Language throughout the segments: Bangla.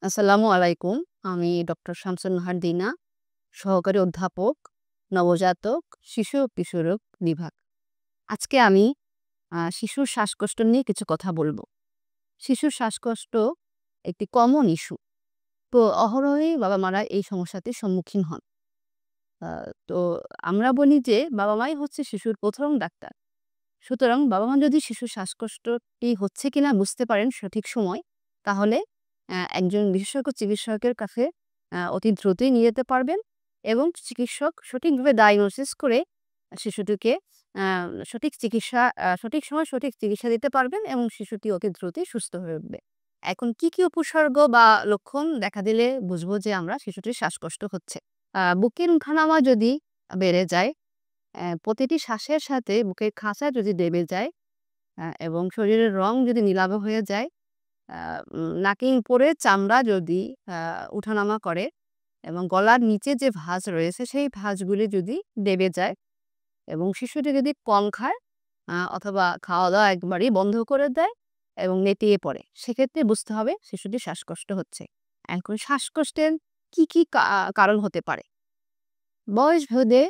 আসসালামু আলাইকুম। আমি ডক্টর শামসুন নাহার দিনা, সহকারী অধ্যাপক, নবজাতক, শিশু ও কিশোরক বিভাগ। আজকে আমি শিশুর শ্বাসকষ্ট নিয়ে কিছু কথা বলব। শিশুর শ্বাসকষ্ট একটি কমন ইস্যু। তো অহরহই বাবা-মারা এই সমস্যাটির সম্মুখীন হন। আ তো আমরা বলি যে বাবা-মাই হচ্ছে শিশুর ১ম ডাক্তার। সুতরাং বাবা-মা যদি শিশুর শ্বাসকষ্টটি হচ্ছে কিনা বুঝতে পারেন সঠিক সময়, তাহলে একজন বিশেষজ্ঞ চিকিৎসকের কাছে অতি দ্রুতই নিয়ে যেতে পারবেন এবং চিকিৎসক সঠিকভাবে ডায়াগনোসিস করে শিশুটিকে আ সঠিক সময়ে সঠিক চিকিৎসা দিতে পারবেন এবং শিশুটি অতি দ্রুতই সুস্থ হয়ে উঠবে। এখন কি উপসর্গ বা লক্ষণ দেখা দিলে বুঝবো যে আমরা শিশুটির শ্বাসকষ্ট হচ্ছে? বুকের ওঠানামা যদি বেড়ে যায়, প্রতিটি শ্বাসের সাথে বুকের খাঁচা যদি দেবে যায় এবং শরীরের রং যদি নীলাভ হয়ে যায়, আ নাকের উপরে চামড়া যদি আ উঠানামা করে এবং গলার নিচে যে ভাঁজ রয়েছে সেই ভাঁজগুলি যদি দেবে যায় এবং শিশুটি যদি কম খায় অথবা খাওয়া-দাওয়া একবারেই বন্ধ করে দেয় এবং নেতিয়ে পড়ে, সেক্ষেত্রে বুঝতে হবে শিশুটির শ্বাসকষ্ট হচ্ছে। এখন শ্বাসকষ্টের কি কারণ হতে পারে? বয়স ভেদে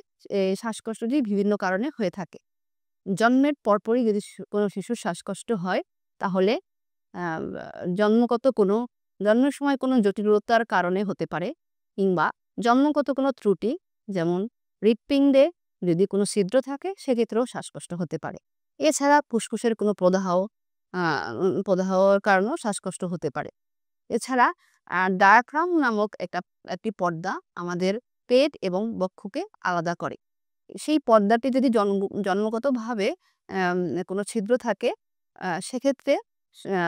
শ্বাসকষ্টটি বিভিন্ন কারণে হয়ে থাকে। জন্মের পরপরই যদি কোনো শিশুর শ্বাসকষ্ট হয়, তাহলে আ জন্মগত কোনো জন্মের সময় কোনো জটিলতার কারণে হতে পারে কিংবা জন্মগত কোনো ত্রুটি, যেমন হৃৎপিণ্ডে যদি কোনো ছিদ্র থাকে সেক্ষেত্রেও শ্বাসকষ্ট হতে পারে। এছাড়া ফুসফুসের কোনো আ প্রদাহর কারণেও শ্বাসকষ্ট হতে পারে। এছাড়া ডায়াফ্রাম নামক একটি পর্দা আমাদের পেট এবং বক্ষকে আলাদা করে। সেই পর্দাটি যদি জন্মগতভাবে কোনো ছিদ্র থাকে, সেক্ষেত্রে আ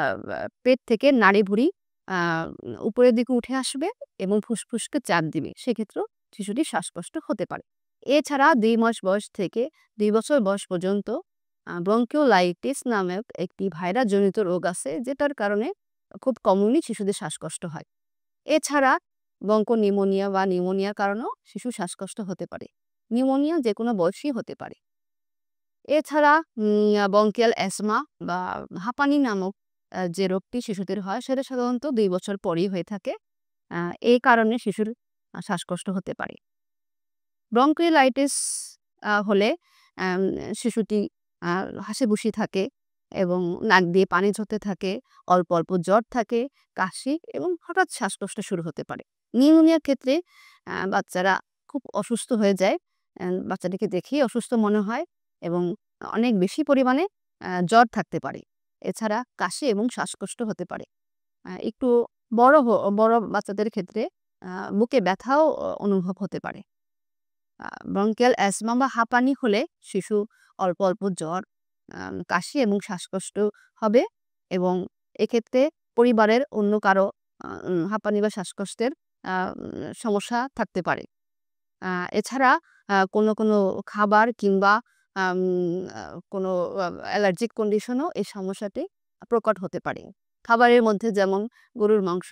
পেট থেকে নাড়ি-ভুড়ি আ উপরের দিকে উঠে আসবে এবং ফুসফুসকে চাপ দিবে। সেক্ষেত্রেও শিশুটির শ্বাসকষ্ট হতে পারে। এছাড়া ২ মাস বয়স থেকে ২ বছর বয়স পর্যন্ত ব্রঙ্কিওলাইটিস নামক একটি ভাইরাসজনিত রোগ আছে, যেটার কারণে খুব কমনলি শিশুদের শ্বাসকষ্ট হয়। এছাড়া ব্রঙ্কোনিউমোনিয়া বা নিউমোনিয়ার কারণেও শিশুর শ্বাসকষ্ট হতে পারে। নিউমোনিয়া যেকোনো বয়সেই হতে পারে। এছাড়া ব্রঙ্কিয়াল অ্যাজমা বা হাঁপানি নামক যে রোগটি শিশুদের হয়, সেটা সাধারণত ২ বছর পরেই হয়ে থাকে। আ এই কারণে শিশুর শ্বাসকষ্ট হতে পারে। ব্রঙ্কিওলাইটিস হলে আম শিশুটি আ হাসিখুশি থাকে এবং নাক দিয়ে পানি ঝরতে থাকে, অল্প জ্বর থাকে, কাশি এবং হঠাৎ শ্বাসকষ্ট শুরু হতে পারে। নিউমোনিয়ার ক্ষেত্রে বাচ্চারা খুব অসুস্থ হয়ে যায়। বাচ্চাটিকে দেখেই অসুস্থ মনে হয় এবং অনেক বেশি পরিমাণে জ্বর থাকতে পারে। এছাড়া কাশি এবং শ্বাসকষ্ট হতে পারে। একটু বড় বাচ্চাদের ক্ষেত্রে আ বুকে ব্যথাও অনুভব হতে পারে। ব্রঙ্কিয়াল অ্যাজমা বা হাঁপানি হলে শিশু অল্প জ্বর, কাশি এবং শ্বাসকষ্ট হবে এবং এক্ষেত্রে পরিবারের অন্য কারো হাঁপানি বা শ্বাসকষ্টের সমস্যা থাকতে পারে। আ এছাড়া কোনো খাবার কিংবা আম আ কোনো অ্যালার্জিক কন্ডিশনও এই সমস্যাটি প্রকট হতে পারে। খাবারের মধ্যে যেমন গরুর মাংস,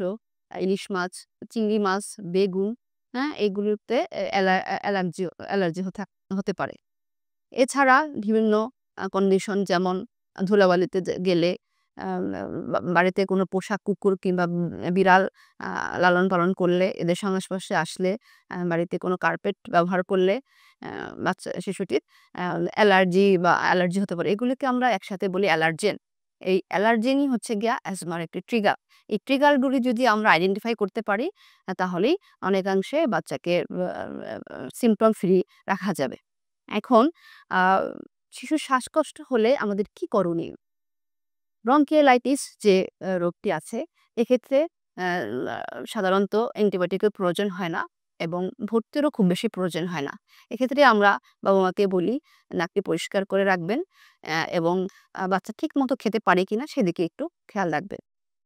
ইলিশ মাছ, চিংড়ি মাছ, বেগুন, হ্যাঁ? এগুলোতে অ্যালার্জি হতে পারে। এছাড়া বিভিন্ন কন্ডিশন, যেমন ধুলাবালিতে গেলে, আ বাড়িতে কোনো পোষা কুকুর কিংবা বিড়াল আ লালন-পালন করলে, এদের সংস্পর্শে আসলে, বাড়িতে কোনো কার্পেট ব্যবহার করলে শিশুটির অ্যালার্জি হতে পারে। এগুলোকে আমরা একসাথে বলি অ্যালার্জেন। এই অ্যালার্জেনই হচ্ছে গিয়া অ্যাজমার একটি ট্রিগার। এই ট্রিগারগুলি যদি আমরা আইডেন্টিফাই করতে পারি, তাহলেই অনেকাংশে বাচ্চাকে সিম্পটম ফ্রি রাখা যাবে। এখন আ শিশুর শ্বাসকষ্ট হলে আমাদের কি করণীয়? ব্রঙ্কিওলাইটিস যে রোগটি আছে, এক্ষেত্রে অ্যা লা সাধারণত অ্যান্টিবায়োটিকের প্রয়োজন হয় না এবং ভর্তিরও খুব বেশি প্রয়োজন হয় না। এক্ষেত্রে আমরা বাবা-মাকে বলি নাকটি পরিষ্কার করে রাখবেন এবং বাচ্চা ঠিকমতো খেতে পারে কিনা সেদিকে একটু খেয়াল রাখবেন।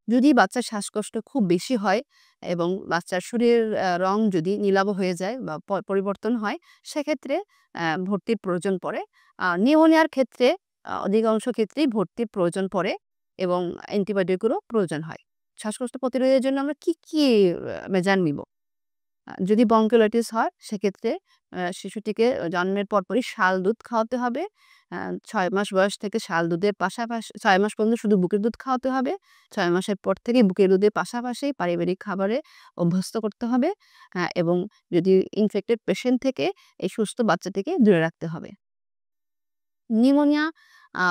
যদি বাচ্চার শ্বাসকষ্ট খুব বেশি হয় এবং বাচ্চার শরীরের রং যদি নীলাভ হয়ে যায় বা পরিবর্তন হয়, সেক্ষেত্রে ভর্তির প্রয়োজন পড়ে। নিউমোনিয়ার ক্ষেত্রে অধিকাংশ ক্ষেত্রেই ভর্তির প্রয়োজন পড়ে এবং অ্যান্টিবায়োটিকেরও প্রয়োজন হয়। শ্বাসকষ্ট প্রতিরোধের জন্য আমরা কি মেজার নিব? যদি bronchiolitis হয় সেক্ষেত্রে শিশুটিকে জন্মের পরপরই শাল দুধ খাওয়াতে হবে। ৬ মাস বয়স থেকে শাল দুধের পাশাপাশি ৬ মাস পর্যন্ত শুধু বুকের দুধ খাওয়াতে হবে। ৬ মাসের পর থেকে বুকের দুধের পাশাপাশি পারিবারিক খাবারে অভ্যস্ত করতে হবে। এবং যদি ইনফেক্টেড পেশেন্ট থেকে এই সুস্থ বাচ্চাটিকে দূরে রাখতে হবে। নিউমোনিয়া আ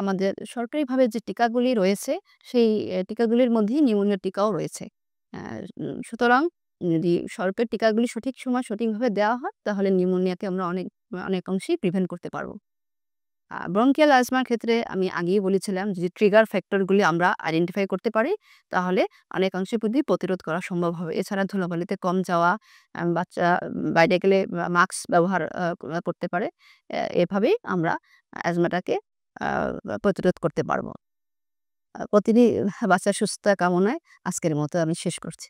আমাদের সরকারিভাবে যে টিকাগুলি রয়েছে, সেই টিকাগুলির মধ্যেই নিউমোনিয়া টিকাও রয়েছে। আ সুতরাং যদি সরকারি টিকাগুলি সঠিক সময় সঠিকভাবে দেওয়া হয়, তাহলে নিউমোনিয়াকে আমরা অনেকাংশেই প্রিভেন্ট করতে পারব। ব্রঙ্কিয়াল অ্যাজমার ক্ষেত্রে আমি আগেই বলেছিলাম যে ট্রিগার ফ্যাক্টরগুলি আমরা আইডেন্টিফাই করতে পারি, তাহলে অনেকাংশে প্রতিরোধ করা সম্ভব হবে। এছাড়া ধুলাবালিতে কম যাওয়া, বাচ্চা বাইরে গেলে মাস্ক ব্যবহার করতে পারে। এভাবেই আমরা অ্যাজমাটাকে আ প্রতিরোধ করতে পারব। প্রতিটি বাচ্চার সুস্থতা কামনায় আজকের মতো আমি শেষ করছি।